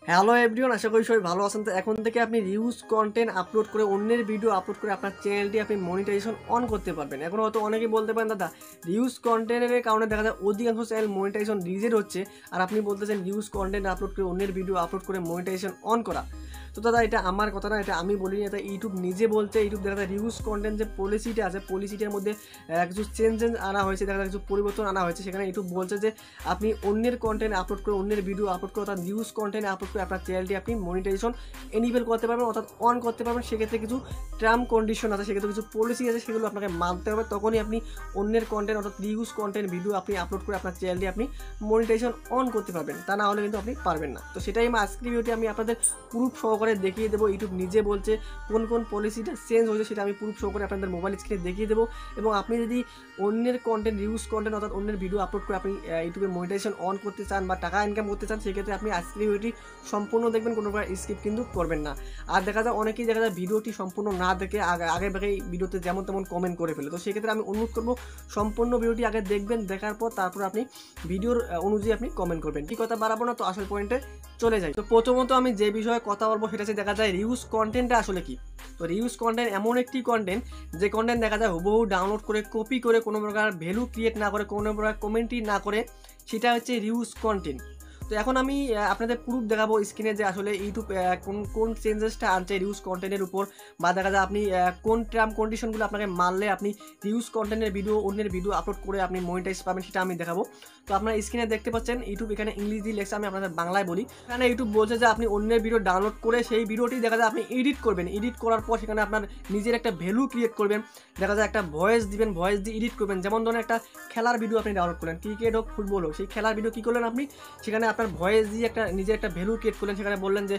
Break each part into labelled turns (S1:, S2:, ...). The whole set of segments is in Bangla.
S1: হ্যালো এভরিওয়ান, আশা করি সবাই ভালো আছেন। তো এখন থেকে আপনি রিউজ কন্টেন্ট আপলোড করে অন্যের ভিডিও আপলোড করে আপনার চ্যানেলটি আপনি মনিটাইজেশন অন করতে পারবেন। এখন হয়তো অনেকেই বলতে পারেন দাদা রিউজ কন্টেন্টের কারণে দেখা যায় অধিকাংশ চ্যানেল মনিটাইজেশন রিজেক্ট হচ্ছে, আর আপনি বলতেছেন রিউজ কন্টেন্ট আপলোড করে অন্যের ভিডিও আপলোড করে মনিটাইজেশন অন করা। তো দাদা এটা আমার কথা না, এটা আমি বলিনি, এটা ইউটিউব নিজে বলছে। ইউটিউব দেখা যায় রিউজ কন্টেন্ট যে পলিসিটা আছে, পলিসিটার মধ্যে কিছু চেঞ্জ আনা হয়েছে, দেখা যায় কিছু পরিবর্তন আনা হয়েছে। সেখানে ইউটিউব বলছে যে আপনি অন্যের কন্টেন্ট আপলোড করে অন্যের ভিডিও আপলোড করে অর্থাৎ রিউজ কন্টেন্ট আপলোড করে আপনার চ্যানেলটি আপনি মনিটাইজেশন এনেবল করতে পারবেন অর্থাৎ অন করতে পারবেন। সেক্ষেত্রে কিছু টার্ম কন্ডিশন আছে, সেক্ষেত্রে কিছু পলিসি আছে, সেগুলো আপনাকে মানতে হবে। তখনই আপনি অন্যের কন্টেন্ট অর্থাৎ রিউজ কন্টেন্ট ভিডিও আপনি আপলোড করে আপনার চ্যানেলটি আপনি মনিটাইজেশন অন করতে পারবেন, তা না হলে কিন্তু আপনি পারবেন না। তো সেটাই আজকের ভিডিওটি আমি আপনাদের প্রুফ সহকারে দেখিয়ে দেবো। ইউটিউব নিজে বলছে কোন কোন পলিসিটা চেঞ্জ হয়েছে, সেটা আমি প্রুফ সহকারে আপনাদের মোবাইল স্ক্রিনে দেখিয়ে দেবো। এবং আপনি যদি অন্যের কন্টেন্ট রিউজ কন্টেন্ট অর্থাৎ অন্যের ভিডিও আপলোড করে আপনি ইউটিউবে মনিটাইজেশন অন করতে চান বা টাকা ইনকাম করতে চান, সেক্ষেত্রে আপনি আজকের ভিডিওটি সম্পূর্ণ দেখবেন, কোনো প্রকার স্কিপ কিন্তু করবেন না। আর দেখা যায় অনেকেই দেখা যায় ভিডিওটি সম্পূর্ণ না দেখে আগে ভিডিওতে যেমন তেমন কমেন্ট করে ফেলে। তো সেক্ষেত্রে আমি অনুরোধ করবো সম্পূর্ণ ভিডিওটি আগে দেখবেন, দেখার পর তারপর আপনি ভিডিওর অনুযায়ী আপনি কমেন্ট করবেন। কি কথা বাড়াবো না, তো আসল পয়েন্টে চলে যাই। তো প্রথমত আমি যে বিষয়ে কথা বলবো সেটা হচ্ছে দেখা যায় রিউজ কন্টেন্টটা আসলে কি। তো রিউজ কন্টেন্ট এমন একটি কন্টেন্ট যে কন্টেন্ট দেখা যায় হুবহু ডাউনলোড করে কপি করে কোনো প্রকার ভ্যালু ক্রিয়েট না করে, কোনো প্রকার কমেন্টই না করে, সেটা হচ্ছে রিউজ কন্টেন্ট। তো এখন আমি আপনাদের প্রুফ দেখাবো স্ক্রিনে যে আসলে ইউটিউব কোন চেঞ্জেসটা আনছে রিউজ কন্টেন্টের উপর, বা দেখা যায় আপনি কোন টার্ম কন্ডিশনগুলো আপনাকে মানলে আপনি রিউজ কন্টেন্টের ভিডিও অন্যের ভিডিও আপলোড করে আপনি মনিটাইজ পাবেন, সেটা আমি দেখাবো। তো আপনারা স্ক্রিনে দেখতে পাচ্ছেন ইউটিউব এখানে ইংলিশ দিয়ে লেখছে, আমি আপনাদের বাংলায় বলি। এখানে ইউটিউব বলছে যে আপনি অন্যের ভিডিও ডাউনলোড করে সেই ভিডিওটি দেখা যায় আপনি এডিট করবেন, এডিট করার পর সেখানে আপনার নিজের একটা ভ্যালু ক্রিয়েট করবেন, দেখা যায় একটা ভয়েস দিবেন, ভয়েস দিয়ে এডিট করবেন। যেমন ধরেন একটা খেলার ভিডিও আপনি ডাউনলোড করলেন, ক্রিকেট হোক ফুটবল হোক, সেই খেলার ভিডিও কী করলেন আপনি, সেখানে আপনার ভয়েস দিয়ে একটা নিজের একটা ভ্যালু ক্রিয়েট করলেন। সেখানে বললেন যে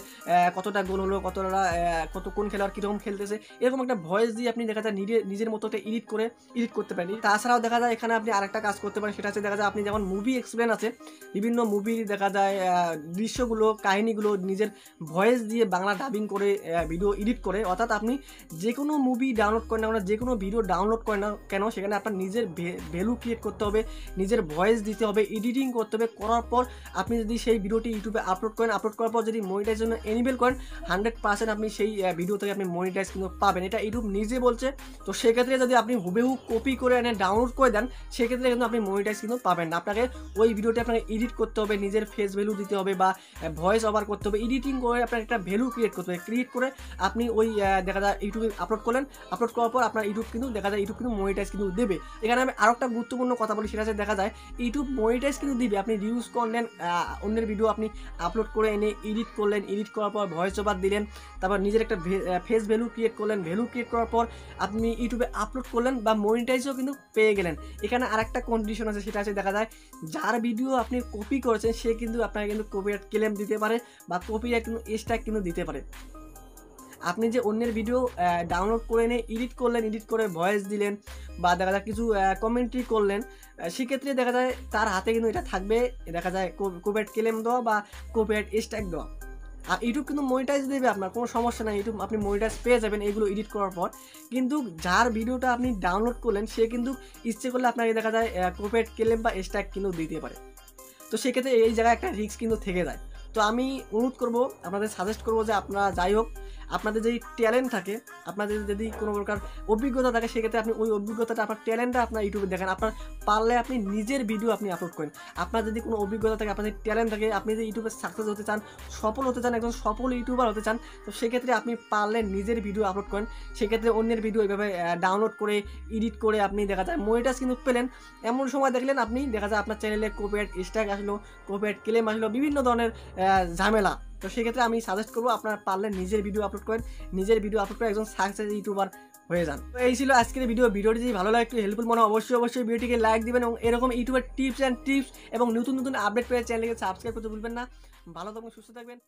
S1: কতটা গোল হলো, কত কোন খেলোয়াড় কীরকম খেলতেছে, এরকম একটা ভয়েস দিয়ে আপনি দেখা যায় নিজের মতো একটা এডিট করতে পারেন। তাছাড়াও দেখা যায় এখানে আপনি আরেকটা কাজ করতে পারেন, সেটা হচ্ছে দেখা যায় আপনি যেমন মুভি এক্সপ্লেন আছে, বিভিন্ন মুভি দেখা যায় দৃশ্যগুলো কাহিনীগুলো নিজের ভয়েস দিয়ে বাংলা ডাবিং করে ভিডিও এডিট করে, অর্থাৎ আপনি যে কোনো মুভি ডাউনলোড করেন না, যে কোনো ভিডিও ডাউনলোড করেন না কেন, সেখানে আপনার নিজের ভ্যালু ক্রিয়েট করতে হবে, নিজের ভয়েস দিতে হবে, এডিটিং করতে হবে। করার পর আপনি যদি সেই ভিডিওটি ইউটিউবে আপলোড করেন, আপলোড করার পর যদি মনিটাইজ জন্য এনেবল করেন, 100% আপনি সেই ভিডিও থেকে আপনি মনিটাইজ কিন্তু পাবেন, এটা ইউটিউব নিজে বলছে। তো সেক্ষেত্রে যদি আপনি হুবেহু কপি করে এনে ডাউনলোড করে দেন, সেক্ষেত্রে কিন্তু আপনি মনিটাইজ কিন্তু পাবেন না। আপনাকে ওই ভিডিওটি আপনাকে এডিট করতে হবে, নিজের ফেস ভ্যালু দিতে হবে বা ভয়েস ওভার করতে হবে, এডিটিং করে আপনার একটা ভ্যালু ক্রিয়েট করতে হবে। ক্রিয়েট করে আপনি ওই দেখা যায় ইউটিউবে আপলোড করলেন, আপলোড করার পর আপনার ইউটিউব কিন্তু দেখা যায় ইউটিউব কিন্তু মনিটাইজ কিন্তু দেবে। এখানে আমি আরও একটা গুরুত্বপূর্ণ কথা বলি, সেটা হচ্ছে দেখা যায় ইউটিউব মনিটাইজ কিন্তু দিবে। আপনি রিউজ কন্টেন্ট অন্যের ভিডিও আপনি আপলোড করে এনে এডিট করলেন, এডিট করার পর ভয়েস ওভার দিলেন, তারপর নিজের একটা ফেস ভ্যালু ক্রিয়েট করলেন, ভ্যালু ক্রিয়েট করার পর আপনি ইউটিউবে আপলোড করলেন বা মনিটাইজও কিন্তু পেয়ে গেলেন। এখানে আরেকটা কন্ডিশন আছে, সেটা হচ্ছে দেখা যায় যার ভিডিও আপনি কপি করেছেন সে কিন্তু আপনাকে কিন্তু কপিরাইট ক্লেম দিতে পারে বা কপিরাইট কিন্তু স্ট্রাইক কিন্তু দিতে পারে। আপনি যে অন্যের ভিডিও ডাউনলোড করে এনে এডিট করলেন, এডিট করে ভয়েস দিলেন বা দেখা যায় কিছু কমেন্ট্রি করলেন, সেক্ষেত্রে দেখা যায় তার হাতে কিন্তু এটা থাকবে, দেখা যায় কপিরাইট ক্লেম দেওয়া বা কপিরাইট স্ট্রাইক দেওয়া। আর ইউটিউব কিন্তু মনিটাইজ দেবে, আপনার কোনো সমস্যা নাই, ইউটিউব আপনি মনিটাইজ পেয়ে যাবেন এইগুলো এডিট করার পর। কিন্তু যার ভিডিওটা আপনি ডাউনলোড করলেন সে কিন্তু ইচ্ছে করলে আপনাকে দেখা যায় কপিরাইট ক্লেম বা স্ট্রাইক কিন্তু দিতে পারে। তো সেক্ষেত্রে এই জায়গায় একটা রিস্ক কিন্তু থেকে যায়। তো আমি অনুরোধ করবো, আপনাদের সাজেস্ট করবো যে আপনারা যাই হোক আপনাদের যদি ট্যালেন্ট থাকে, আপনাদের যদি কোনো প্রকার অভিজ্ঞতা থাকে, সেক্ষেত্রে আপনি ওই অভিজ্ঞতাটা আপনার ট্যালেন্টটা আপনার ইউটিউবে দেখেন। আপনার পারলে আপনি নিজের ভিডিও আপনি আপলোড করেন। আপনার যদি কোনো অভিজ্ঞতা থাকে, আপনাদের ট্যালেন্ট থাকে, আপনি যদি ইউটিউবে সাকসেস হতে চান, সফল হতে চান, একজন সফল ইউটিউবার হতে চান, তো সেক্ষেত্রে আপনি পারলে নিজের ভিডিও আপলোড করেন। সেক্ষেত্রে অন্যের ভিডিও এইভাবে ডাউনলোড করে এডিট করে আপনি দেখা যায় মনিটাইজ কিন্তু পেলেন। এমন সময় দেখলেন আপনি দেখা যায় আপনার চ্যানেলে কপিরাইট স্ট্রাইক আসলো, কপিরাইট ক্লেম আসলো, বিভিন্ন ধরনের ঝামেলা। তো সেক্ষেত্রে আমি সাজেস্ট করবো আপনারা পারলে নিজের ভিডিও আপলোড করেন, নিজের ভিডিও আপলোড করে একজন সাকসেস ইউটিউবার হয়ে যান। তো এই ছিল আজকের ভিডিওটি যদি ভালো লাগে, একটু হেল্পফুল মনে হয় অবশ্যই ভিডিওটিকে লাইক দিবেন এবং এরকম ইউটিউবের টিপস এবং নতুন আপডেট পেয়ে চ্যানেলকে সাবস্ক্রাইব করতে ভুলবেন না। ভালো থাকবেন, সুস্থ থাকবেন।